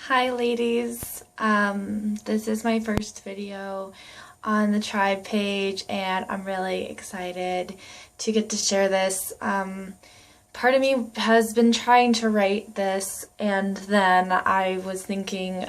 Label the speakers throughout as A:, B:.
A: Hi ladies, this is my first video on the tribe page and I'm really excited to get to share this. Part of me has been trying to write this, and then I was thinking,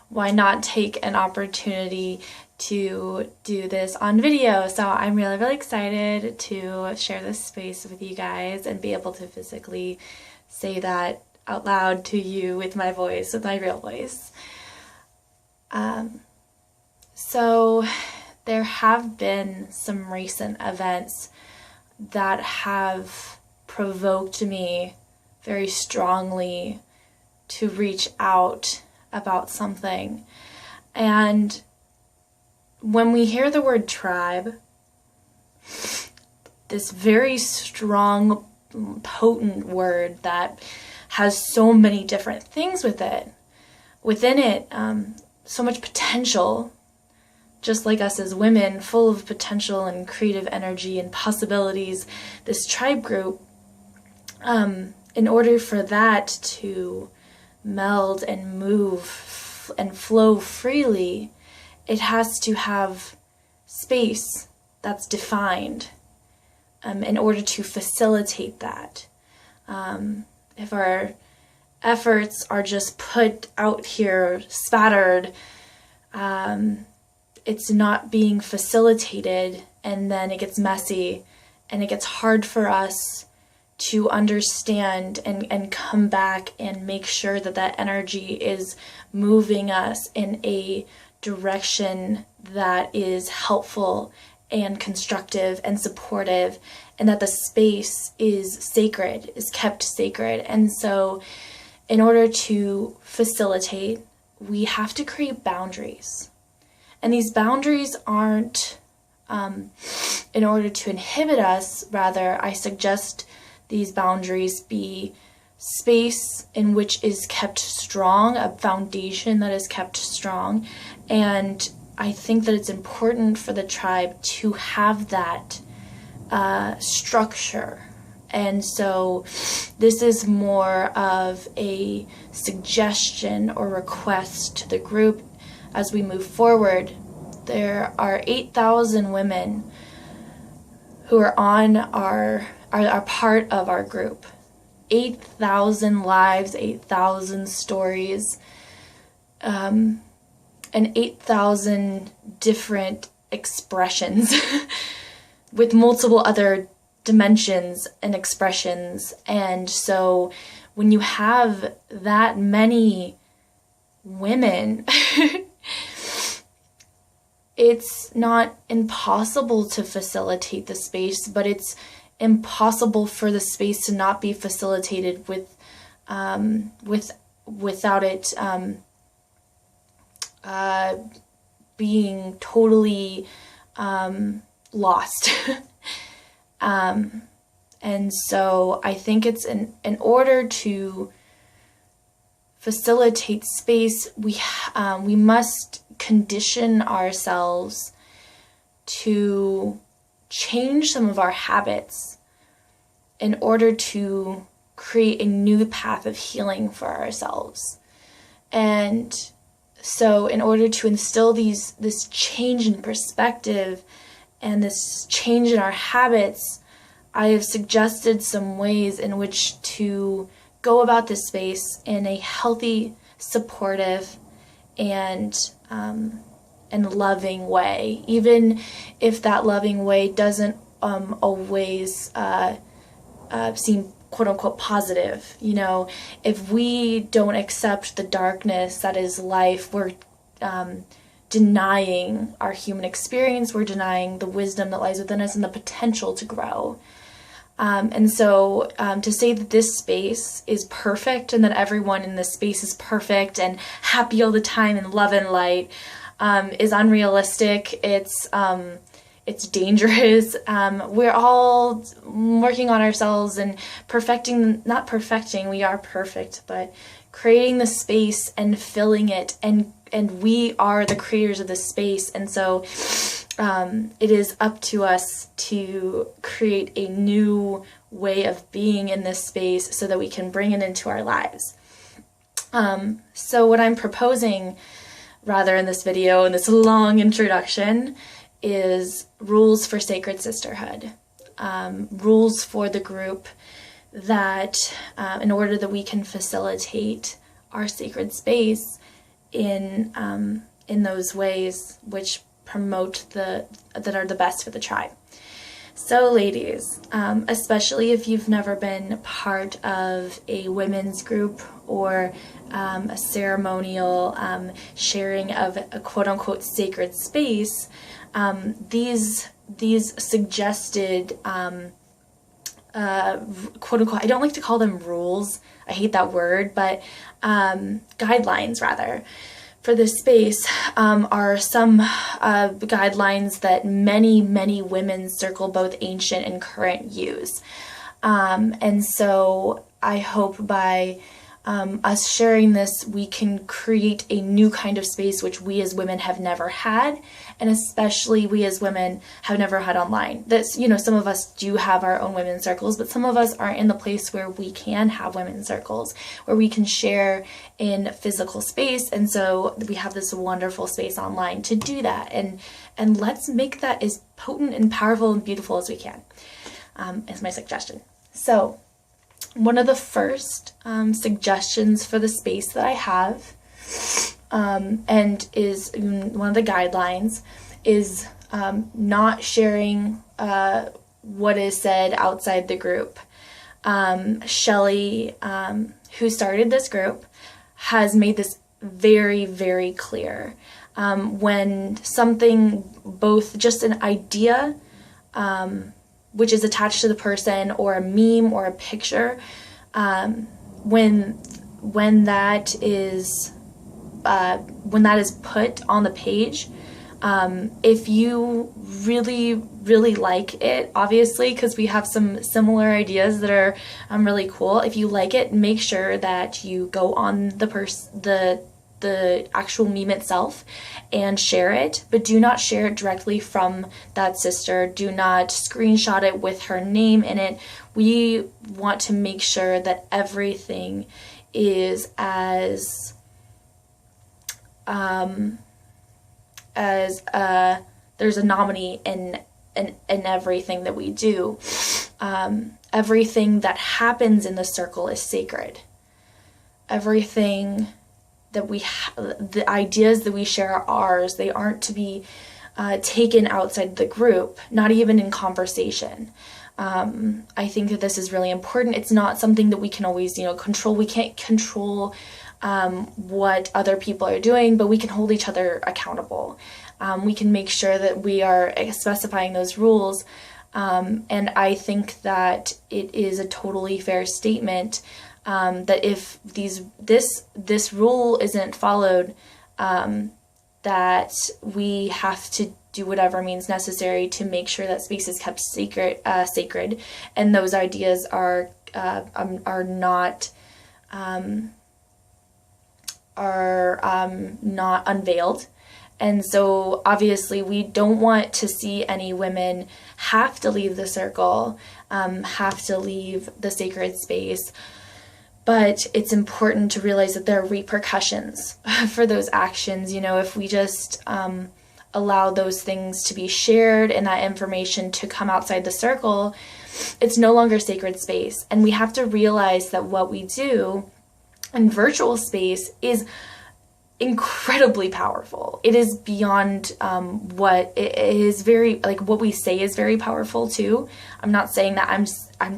A: why not take an opportunity to do this on video? So I'm really excited to share this space with you guys and be able to physically say that out loud to you with my voice, with my real voice. So there have been some recent events that have provoked me very strongly to reach out about something. And when we hear the word tribe, this very strong, potent word that has so many different things within it, so much potential, just like us as women, full of potential and creative energy and possibilities. This tribe group, in order for that to meld and move and flow freely, it has to have space that's defined in order to facilitate that. If our efforts are just put out here, spattered, it's not being facilitated, and then it gets messy, and it gets hard for us to understand and come back and make sure that that energy is moving us in a direction that is helpful and constructive and supportive, and that the space is sacred, is kept sacred. And so in order to facilitate, we have to create boundaries. And these boundaries aren't in order to inhibit us. Rather, I suggest these boundaries be space in which is kept strong, a foundation that is kept strong. And I think that it's important for the tribe to have that structure. And so this is more of a suggestion or request to the group as we move forward. There are 8,000 women who are are part of our group. 8,000 lives, 8,000 stories, and 8,000 different expressions with multiple other dimensions and expressions. And so when you have that many women, it's not impossible to facilitate the space, but it's impossible for the space to not be facilitated without it being totally lost. And so I think it's in order to facilitate space, we must condition ourselves to change some of our habits in order to create a new path of healing for ourselves. And so in order to instill this change in perspective and this change in our habits, I have suggested some ways in which to go about this space in a healthy, supportive, and loving way, even if that loving way doesn't always seem quote-unquote positive. You know, if we don't accept the darkness that is life, we're denying our human experience, we're denying the wisdom that lies within us and the potential to grow. And so to say that this space is perfect and that everyone in this space is perfect and happy all the time and love and light is unrealistic. It's dangerous. We're all working on ourselves and not perfecting, we are perfect, but creating the space and filling it, and we are the creators of this space. And so it is up to us to create a new way of being in this space so that we can bring it into our lives. So what I'm proposing, rather, in this video, in this long introduction, is rules for sacred sisterhood. Rules for the group that, in order that we can facilitate our sacred space in those ways which promote that are the best for the tribe. So ladies, especially if you've never been part of a women's group or a ceremonial sharing of a quote-unquote sacred space, these suggested quote-unquote, I don't like to call them rules, I hate that word, but guidelines rather, for this space are some guidelines that many women's circle, both ancient and current, use. And so I hope by us sharing this, we can create a new kind of space which we as women have never had, and especially we as women have never had online. That's, you know, some of us do have our own women's circles, but some of us aren't in the place where we can have women's circles, where we can share in physical space. And so we have this wonderful space online to do that, and let's make that as potent and powerful and beautiful as we can, is my suggestion. So one of the first suggestions for the space that I have, and is one of the guidelines, is not sharing what is said outside the group. Shelley, who started this group, has made this very clear. When something, both just an idea, which is attached to the person, or a meme or a picture, when that is put on the page, if you really like it, obviously, because we have some similar ideas that are really cool. If you like it, make sure that you go on the actual meme itself and share it, but do not share it directly from that sister. Do not screenshot it with her name in it. We want to make sure that everything is as there's a nominee in everything that we do. Everything that happens in the circle is sacred. Everything that the ideas that we share are ours. They aren't to be taken outside the group, not even in conversation. I think that this is really important. It's not something that we can always, control. We can't control what other people are doing, but we can hold each other accountable. We can make sure that we are specifying those rules. And I think that it is a totally fair statement that if this rule isn't followed, that we have to do whatever means necessary to make sure that space is kept sacred, and those ideas are not unveiled. And so obviously we don't want to see any women have to leave the circle, have to leave the sacred space. But it's important to realize that there are repercussions for those actions. If we just allow those things to be shared and that information to come outside the circle, it's no longer sacred space. And we have to realize that what we do in virtual space is incredibly powerful. It is beyond what it is. Very, like, what we say is very powerful too. I'm not saying that. I'm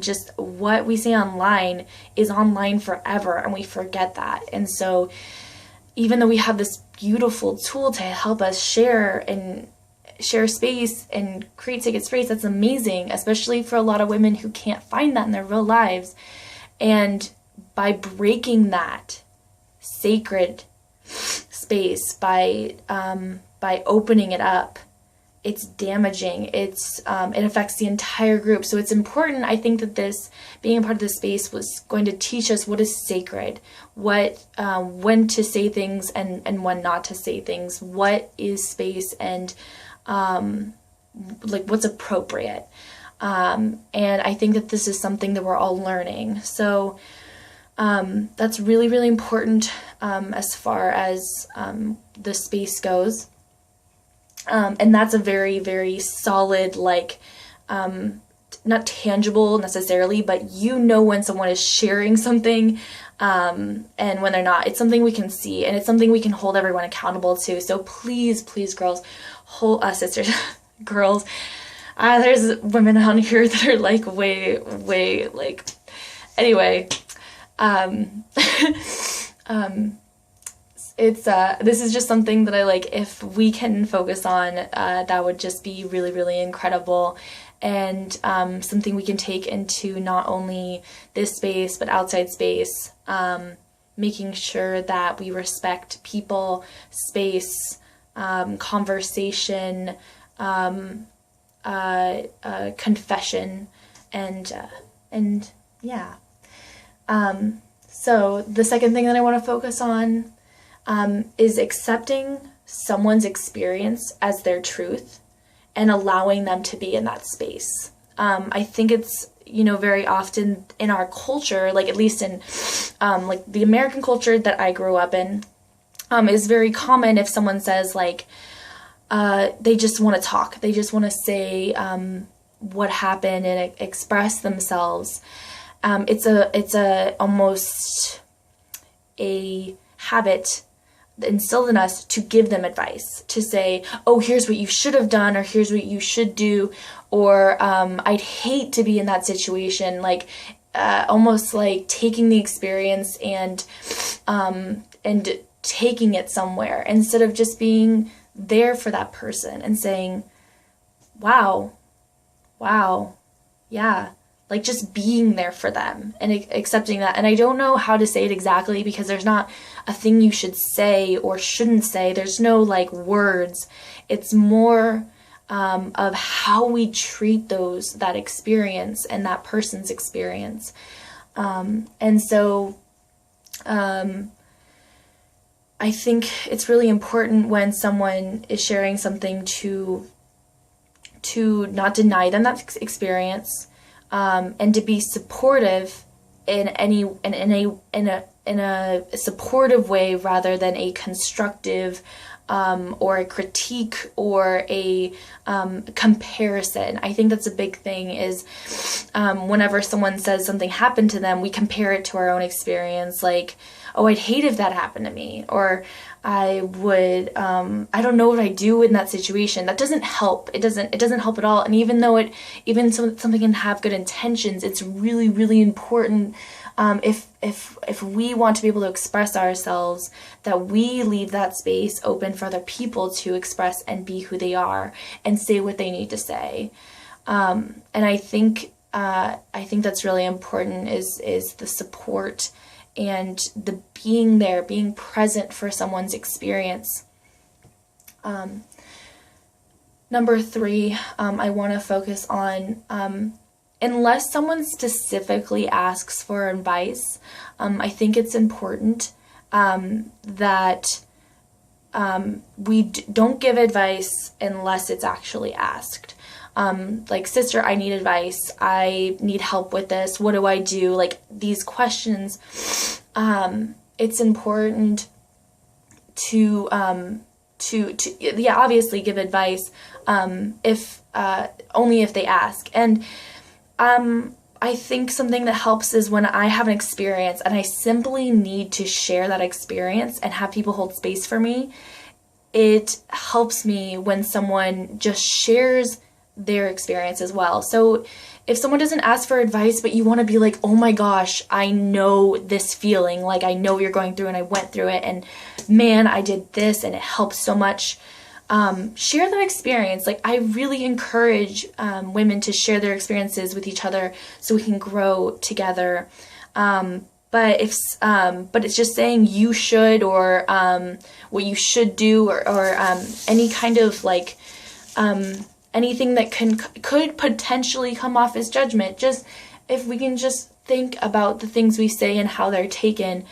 A: just what we say online is online forever, and we forget that. And so even though we have this beautiful tool to help us share space and create sacred space, that's amazing, especially for a lot of women who can't find that in their real lives. And by breaking that sacred space, by opening it up, it's damaging. It affects the entire group. So it's important, I think, that this, being a part of this space, was going to teach us what is sacred, what when to say things and when not to say things, what is space, and like what's appropriate. And I think that this is something that we're all learning. So That's really, really important as far as the space goes. And that's a very, very solid, like, not tangible necessarily, but you know when someone is sharing something and when they're not. It's something we can see, and it's something we can hold everyone accountable to. So please, please, girls, hold sisters, girls. There's women on here that are like way, like, anyway. It's this is just something that I like. If we can focus on, that would just be really, really incredible, and something we can take into not only this space but outside space, making sure that we respect people, space, conversation, confession, and yeah. So the second thing that I want to focus on is accepting someone's experience as their truth and allowing them to be in that space. I think it's, very often in our culture, like at least in like the American culture that I grew up in, is very common if someone says like, they just want to talk. They just want to say what happened and express themselves. It's almost a habit instilled in us to give them advice, to say, oh, here's what you should have done, or here's what you should do, or I'd hate to be in that situation, like almost like taking the experience and taking it somewhere instead of just being there for that person and saying, wow, yeah. Like just being there for them and accepting that. And I don't know how to say it exactly because there's not a thing you should say or shouldn't say. There's no like words. It's more of how we treat that experience and that person's experience. And so I think it's really important when someone is sharing something to not deny them that experience. And to be supportive in a supportive way rather than a constructive or a critique or a comparison. I think that's a big thing is whenever someone says something happened to them, we compare it to our own experience, like, oh, I'd hate if that happened to me, or I would, I don't know what I do in that situation. That doesn't help. It doesn't help at all. And even though something can have good intentions, it's really, really important, if we want to be able to express ourselves, that we leave that space open for other people to express and be who they are and say what they need to say. And I think that's really important is the support and the being there, being present for someone's experience. Number 3, I want to focus on, unless someone specifically asks for advice, I think it's important that we don't give advice unless it's actually asked. Like, sister, I need advice. I need help with this. What do I do? Like, these questions, it's important to obviously give advice, if, only if they ask. And, I think something that helps is when I have an experience and I simply need to share that experience and have people hold space for me. It helps me when someone just shares their experience as well. So if someone doesn't ask for advice, but you want to be like, oh my gosh, I know this feeling, like I know what you're going through and I went through it and man, I did this and it helped so much. Share that experience. Like, I really encourage women to share their experiences with each other so we can grow together. But it's just saying you should, or what you should do, or any kind of like anything that could potentially come off as judgment. Just if we can just think about the things we say and how they're taken,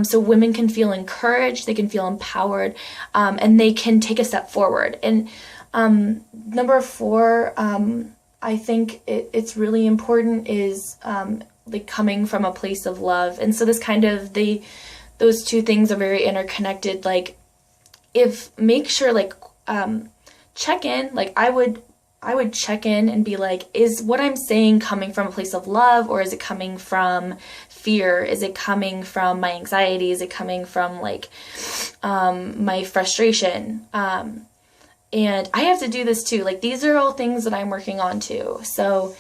A: so women can feel encouraged, they can feel empowered, and they can take a step forward. And number 4, I think it's really important is like coming from a place of love. And so this kind of, those two things are very interconnected. Like, make sure, like, check in, like I would check in and be like, is what I'm saying coming from a place of love, or is it coming from fear? Is it coming from my anxiety? Is it coming from like my frustration? And I have to do this too. Like, these are all things that I'm working on too. So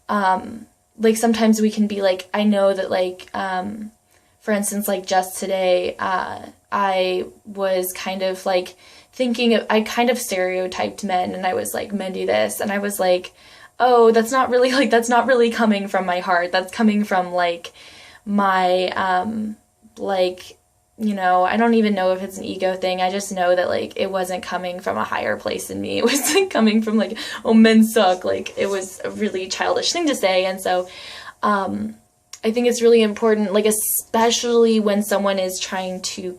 A: like sometimes we can be like, I know that like for instance, like just today I was kind of like thinking I kind of stereotyped men, and I was like, men do this, and I was like, oh, that's not really coming from my heart. That's coming from like my like, you know, I don't even know if it's an ego thing. I just know that like it wasn't coming from a higher place in me. It was like coming from like, oh, men suck. Like, it was a really childish thing to say. And so I think it's really important, like especially when someone is trying to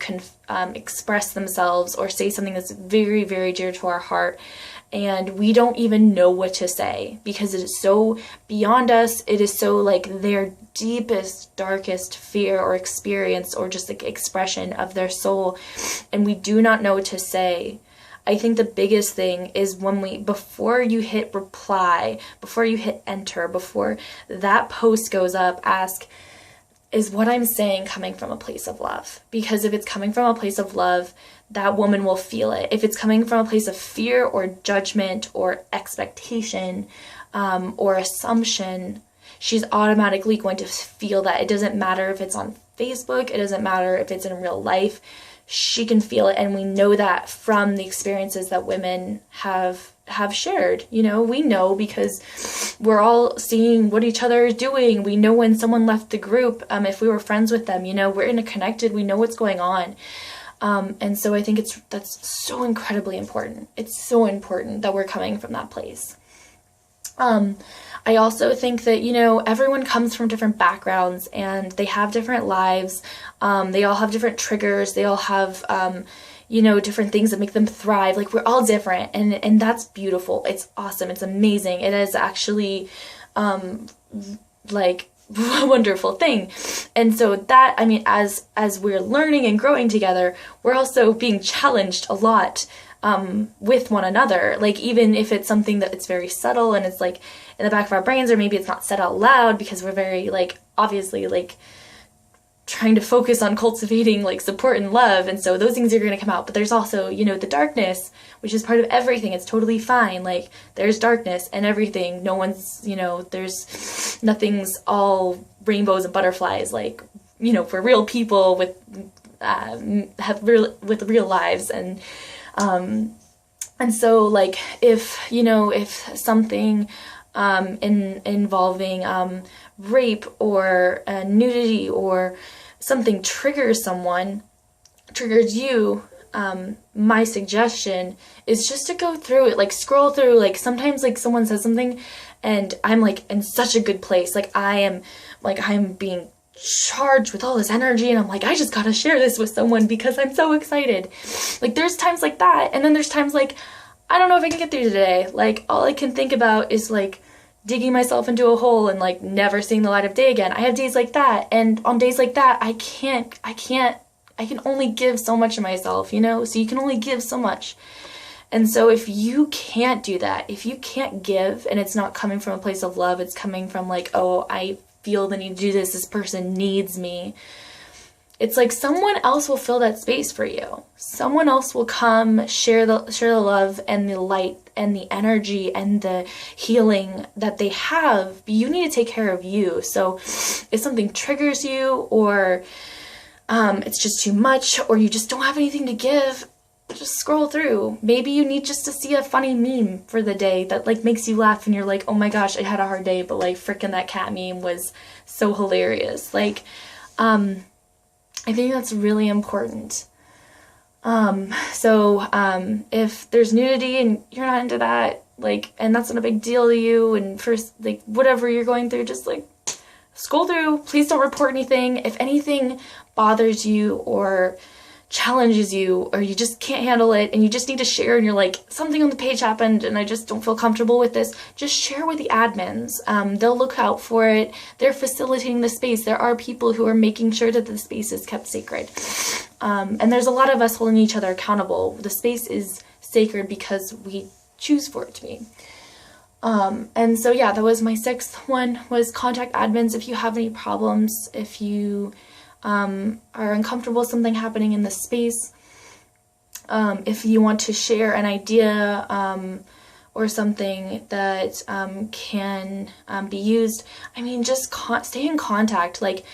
A: express themselves or say something that's very, very dear to our heart, and we don't even know what to say because it is so beyond us. It is so like their deepest, darkest fear or experience or just like expression of their soul, and we do not know what to say. I think the biggest thing is before you hit reply, before you hit enter, before that post goes up, ask, is what I'm saying coming from a place of love? Because if it's coming from a place of love, that woman will feel it. If it's coming from a place of fear or judgment or expectation or assumption, she's automatically going to feel that. It doesn't matter if it's on Facebook, it doesn't matter if it's in real life. She can feel it, and we know that from the experiences that women have shared. You know, we know because we're all seeing what each other is doing. We know when someone left the group, if we were friends with them, you know, we're interconnected. We know what's going on. And so I think that's so incredibly important. It's so important that we're coming from that place. I also think that, you know, everyone comes from different backgrounds and they have different lives. They all have different triggers. They all have, you know, different things that make them thrive. Like, we're all different, and that's beautiful. It's awesome. It's amazing. It is actually, like, a wonderful thing. And so that, I mean, as we're learning and growing together, we're also being challenged a lot with one another. Like, even if it's something that it's very subtle and it's like in the back of our brains, or maybe it's not said out loud because we're very like obviously like trying to focus on cultivating like support and love, and so those things are going to come out. But there's also, you know, the darkness, which is part of everything. It's totally fine. Like, there's darkness and everything. No one's, you know, there's nothing's all rainbows and butterflies. Like, you know, we're real people with real lives. And so like if something involving rape or nudity or something triggers you, my suggestion is just to go through it, like scroll through. Like, sometimes like someone says something and I'm like in such a good place, like I'm being charged with all this energy, and I'm like, I just gotta share this with someone because I'm so excited. Like, there's times like that, and then there's times like, I don't know if I can get through today. Like, all I can think about is like digging myself into a hole and like never seeing the light of day again. I have days like that, and on days like that, I can only give so much of myself, you know? So you can only give so much. And so if you can't do that, if you can't give, and it's not coming from a place of love, it's coming from like, oh, I feel the need to do this, this person needs me, it's like someone else will fill that space for you. Someone else will come share the love and the light and the energy and the healing that they have. But you need to take care of you. So if something triggers you, or it's just too much, or you just don't have anything to give, just scroll through. Maybe you need just to see a funny meme for the day that like makes you laugh and you're like, oh my gosh, I had a hard day, but like frickin' that cat meme was so hilarious. Like, I think that's really important. So if there's nudity and you're not into that, like, and that's not a big deal to you, and first, like, whatever you're going through, just like scroll through. Please don't report anything. If anything bothers you or challenges you, or you just can't handle it and you just need to share, and you're like, something on the page happened and I just don't feel comfortable with this, just share with the admins. They'll look out for it. They're facilitating the space. There are people who are making sure that the space is kept sacred. And there's a lot of us holding each other accountable. The space is sacred because we choose for it to be. And so yeah, that was my 6th one, was contact admins if you have any problems, if you are uncomfortable with something happening in the space, if you want to share an idea or something that can be used. I mean, just stay in contact. Like,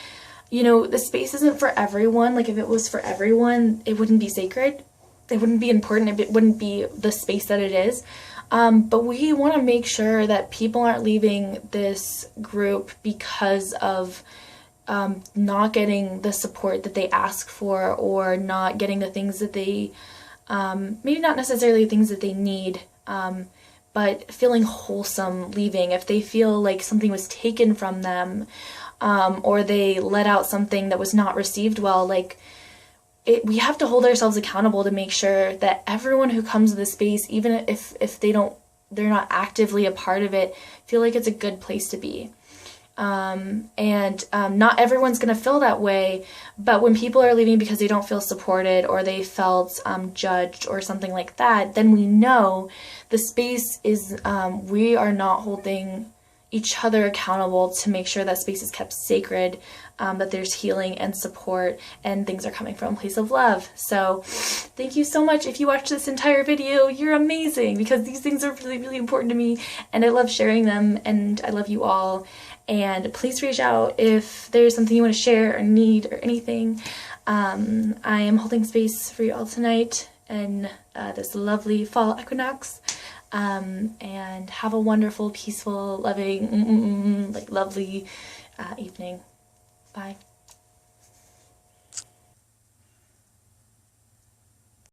A: you know, the space isn't for everyone. Like, if it was for everyone, it wouldn't be sacred. It wouldn't be important. It wouldn't be the space that it is. But we want to make sure that people aren't leaving this group because of not getting the support that they ask for, or not getting the things that they, maybe not necessarily things that they need, but feeling wholesome leaving. If they feel like something was taken from them, or they let out something that was not received well, like, we have to hold ourselves accountable to make sure that everyone who comes to the space, even if they're not actively a part of it, feel like it's a good place to be. Not everyone's going to feel that way, but when people are leaving because they don't feel supported, or they felt judged or something like that, then we know the space is, we are not holding each other accountable to make sure that space is kept sacred, that there's healing and support, and things are coming from a place of love. So thank you so much. If you watched this entire video, you're amazing, because these things are really, really important to me, and I love sharing them, and I love you all. And please reach out if there's something you want to share or need or anything. I am holding space for you all tonight and this lovely fall equinox. And have a wonderful, peaceful, loving, like lovely evening. Bye.